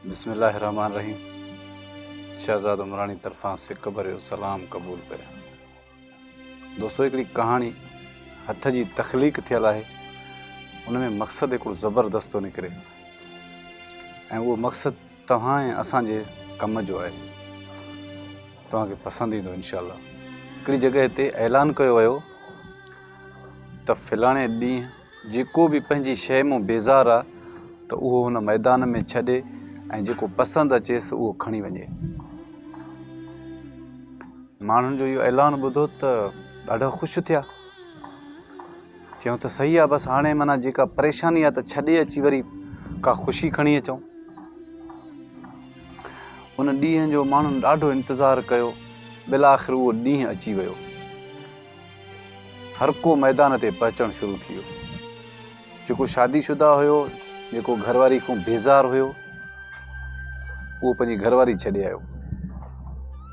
बिस्मिल्लाहिर्रहमानिर्रहीम। शहज़ाद उमरानी तरफ़ां सिक भरियो सलाम क़बूल कया। दोस्तों, हिकिड़ी कहाणी हथ जी तख़लीक़ थियल आहे। उन में मक़सदु हिकिड़ो ज़बरदस्त थो निकिरे ऐं उहो मक़सदु तव्हां ऐं असांजे कम जो आहे। तव्हांखे पसंदि ईंदो इंशाअल्लाह। हिकिड़ी जॻह ते ऐलान कयो वियो त फ़लाणे ॾींहुं जेको बि पंहिंजी शइ मां बेज़ारु आहे त उहो हुन मैदान में छॾे ऐं जेको पसंदि अचेसि उहो खणी वञे। माण्हुनि जो इहो ऐलान ॿुधो त ॾाढा ख़ुशि थिया। चयूं त सही आहे, बसि हाणे माना जेका परेशानी आहे त छॾे अची वरी का ख़ुशी खणी अचूं। उन ॾींहं जो माण्हुनि ॾाढो इंतज़ारु कयो। बिल आख़िर उहो ॾींहुं अची वियो। हर को मैदान ते पहुचणु शुरू थी वियो। जेको शादीशुदा हुयो, जेको घरवारी खां बेज़ारु हुयो, उहो पंहिंजी घरवारी छॾे आयो।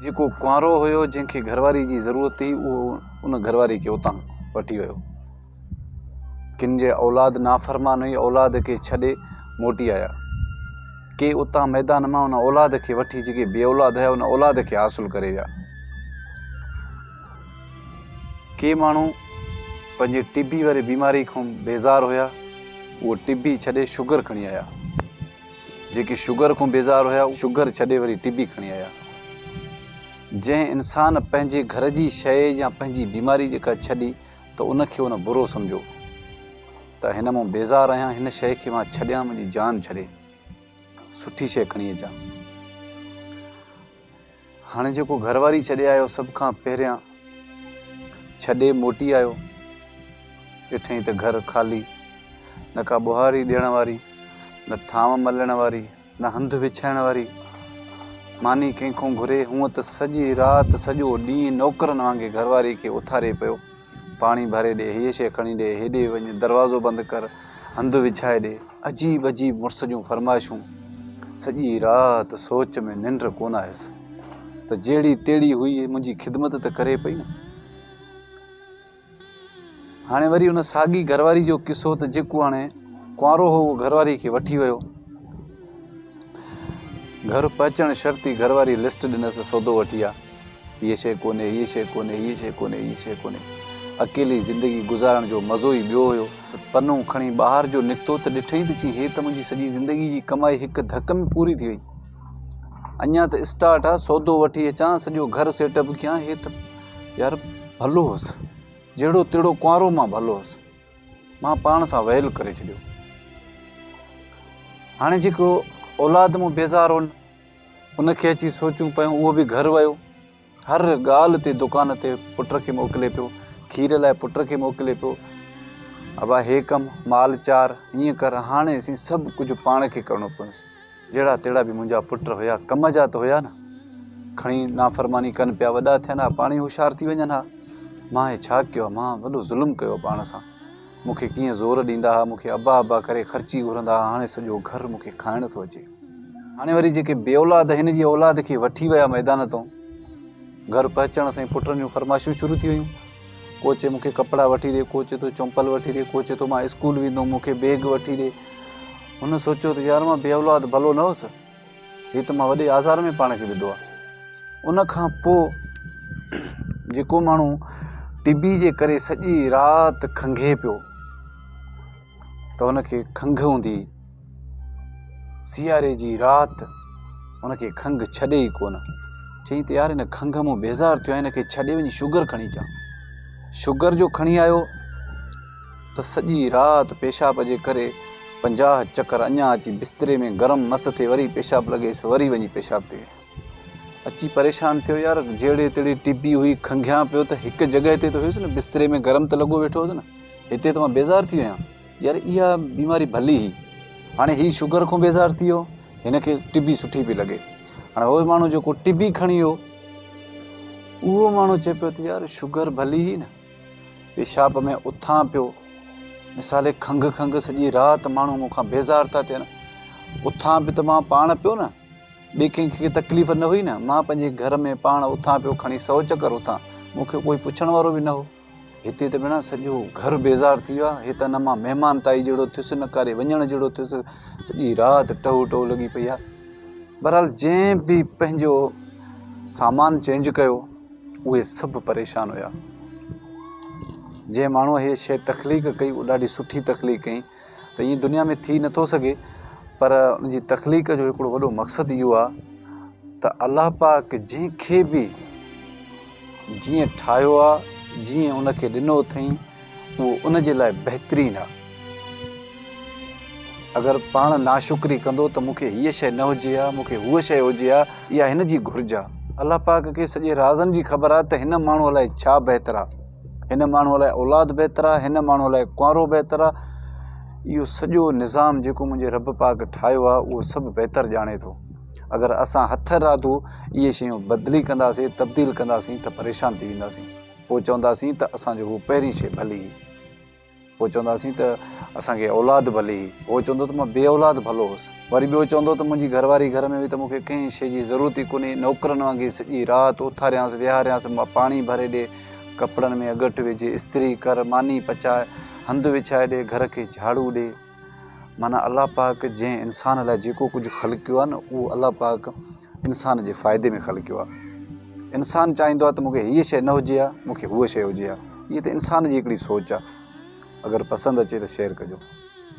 जेको कुंवारो हुयो, जंहिंखे घरवारी जी ज़रूरत हुई, उहो उन घरवारी खे उतां वठी वियो। किन जे औलाद नाफ़रमान हुई, औलाद खे छॾे मोटी आया। के उतां मैदान मां उन औलाद खे वठी, जेके बे औलाद हुया, उन औलाद खे हासिलु करे विया। के माण्हू पंहिंजे टीबी वारी बीमारी खां बेज़ारु हुया, उहो टीबी छॾे शुगर खणी आया। जेके शुगर खां बेज़ारु हुया, शुगर छॾे वरी टीबी खणी आया। जंहिं इंसान पंहिंजे घर जी शइ या पंहिंजी बीमारी जेका छॾी त उनखे उन बुरो सम्झो त हिन मां बेज़ारु आहियां, हिन शइ खे मां छॾियां, मुंहिंजी जान छॾे, सुठी शइ खणी अचां। हाणे जेको घरवारी छॾे आयो, सभ खां पहिरियां छॾे मोटी आयो, ॾिठईं त घर ख़ाली, न का ॿुहारी ॾियण वारी, न थांव मलण वारी, न हंधु विछाइण वारी। मानी कंहिंखो घुरे, हूअं त सॼी राति सॼो ॾींहुं नौकरनि वांगुरु घरवारी खे उथारे पियो, पाणी भरे ॾे, हीअ शइ खणी ॾे, हेॾे वञ, दरवाज़ो बंदि कर, हंधु विछाए ॾे। अजीब अजीब मुड़ुस जूं फरमाइशूं। सॼी राति सोच में निंड कोन आयसि त जहिड़ी तेड़ी हुई, मुंहिंजी ख़िदमत त करे पई न। हाणे वरी उन साॻी घरवारी जो किसो, त जेको हाणे कुंवारो हो, उहो घरवारी खे वठी वियो। घर पहुचण शर्ती घरवारी लिस्ट ॾिनसि, सौदो वठी आहे, हीअ शइ कोन्हे, हीअ शइ कोन्हे, हीअ शइ कोन्हे, हीअ शइ कोन्हे। अकेली ज़िंदगी गुज़ारण जो मज़ो ई ॿियो हुयो। पनो खणी ॿाहिरि जो निकितो त ॾिठईं त चई, हे त मुंहिंजी सॼी ज़िंदगी जी कमाई हिकु धक में पूरी थी वई। अञा त स्टार्ट आहे, सौदो वठी अचां, सॼो घर सेटअप कयां। हे त यार भलो हुअसि, जहिड़ो तहिड़ो कुंवारो मां भलो हुअसि, मां पाण सां वहल करे छॾियो। हाणे जेको औलाद मां बेज़ारु हो, उनखे अची सोचूं पियूं, उहो बि घर वियो। हर ॻाल्हि ते दुकान ते पुट खे मोकिले पियो, खीर लाइ पुट खे मोकिले पियो, अबा हे कमु, माल चार, हीअं कर। हाणे असीं सभु कुझु पाण खे करिणो पियुसि। जहिड़ा तहिड़ा बि मुंहिंजा पुट हुया, कम जा त हुया न, खणी नाफ़रमानी कनि पिया, वॾा थियनि हा, पाण ई होशियारु थी वञनि हा। मां हे छा कयो आहे, मां वॾो ज़ुल्म कयो पाण सां। मूंखे कीअं ज़ोर ॾींदा हुआ, मूंखे अबा अबा करे ख़र्ची घुरंदा हुआ, हाणे सॼो घर मूंखे खाइण थो अचे। हाणे वरी जेके बे औलाद, हिन जी औलाद खे वठी विया मैदान तां। घर पहुचण सां पुटनि जूं फरमाइशूं शुरू थी वियूं। को चए मूंखे कपिड़ा वठी ॾे, को चए थो चंपल वठी ॾे, को चए थो मां स्कूल वेंदुमि, मूंखे बैग वठी ॾे। हुन सोचियो त यार मां बे औलाद भलो न हुउसि, हे त मां वॾे आज़ार में पाण खे विधो आहे। उन खां पोइ जेको माण्हू टीबी जे करे सॼी राति खंघे पियो, त हुनखे खंघि हूंदी, सियारे जी राति हुनखे खंघि छॾे ई कोन। चई त यार हिन खंघ मां बेज़ारु थियो आहे, हिनखे छॾे वञी शुगर खणी अचां। शुगर जो खणी आयो त सॼी राति पेशाब जे करे 50 चकर अञा अची बिस्तरे में गरम मस थिए, वरी पेशाब लॻेसि, वरी वञी पेशाब ते अची परेशान थियो। यार जहिड़े तहिड़े टीबी हुई, खंघियां पियो त हिकु जॻह ते त हुयुसि न, बिस्तरे में गरम त लॻो वेठो हुउसि न, हिते त मां बेज़ारु थी वियां। यार इहा बीमारी भली हुई, हाणे हीउ शुगर खां बेज़ारु थी वियो, हिनखे टीबी सुठी पई लॻे। हाणे उहो माण्हू जेको टीबी खणी वियो, उहो माण्हू चए पियो त यार शुगर भली हुई न। पेशाब में उथां पियो, मिसाले खंघि खंघि सॼी राति माण्हू मूंखां बेज़ारु था थियनि। उथां बि त मां पाण पियो न, ॿिए कंहिंखे तकलीफ़ न हुई न। मां पंहिंजे घर में पाण उथां पियो, खणी 100 चकर उथां, मूंखे कोई पुछण वारो बि न हो। हिते त भेण सॼो घर बेज़ारु थी वियो आहे। हे त न मां महिमान ताई जहिड़ो थियुसि, न काॾे वञण जहिड़ो थियुसि। सॼी राति टहू टहू लॻी पई आहे। बहरहाल जंहिं बि पंहिंजो सामान चेंज कयो उहे सभु परेशान हुया। जंहिं माण्हूअ हीअ शइ तख़लीक़ कई उहा ॾाढी सुठी तख़लीक़ कई त ईअं दुनिया में थी नथो सघे, पर उनजी तख़लीक़ जो हिकिड़ो वॾो मक़सदु इहो आहे त अलाह पाक जंहिंखे बि जीअं ठाहियो आहे, जीअं उनखे ॾिनो अथई, उहो उनजे लाइ बहितरीनु आहे। अगरि पाण नाशुक्री कंदो त मूंखे हीअ शइ न हुजे हा, मूंखे हूअ शइ हुजे हा, इहा हिन जी घुरिज आहे। अलाह पाक खे सॼे राज़नि जी ख़बर आहे त हिन माण्हूअ लाइ छा बहितर आहे, हिन माण्हूअ लाइ औलाद बहितर आहे, हिन माण्हूअ लाइ कुंवारो बहितर आहे। इहो सॼो निज़ाम जेको मुंहिंजे रब पाक ठाहियो आहे उहो सभु बहितर ॼाणे थो। अगरि असां हथ राधो इहे शयूं बदिली कंदासीं, तब्दील कंदासीं त परेशान थी वेंदासीं। पोइ चवंदासीं त असांजो हू पहिरीं शइ भली हुई, पोइ चवंदासीं त असांखे औलाद भली हुई, उहो चवंदो त मां बे औलाद भलो हुउसि, वरी ॿियो चवंदो त मुंहिंजी घरवारी घर में हुई त मूंखे कंहिं शइ जी ज़रूरत ई कोन्हे, नौकरनि वांगुरु सॼी राति उथारियांसि विहारियांसि, मां पाणी भरे ॾे, कपिड़नि में अगट विझे, इस्त्री कर, मानी पचाए, हंधु विछाए ॾे, घर खे झाड़ू ॾे। माना अलाह पाक जंहिं इंसान लाइ जेको कुझु ख़लक़ियो आहे न, उहो अलाह पाक इंसान जे फ़ाइदे में ख़लक़ियो आहे। इंसानु चाहींदो आहे त मूंखे हीअ शइ न हुजे हा, मूंखे हूअ शइ हुजे हा। इहा त इंसान जी हिकिड़ी सोच आहे। अगरि पसंदि अचे त शेयर कजो।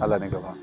अलाह ने गवाह।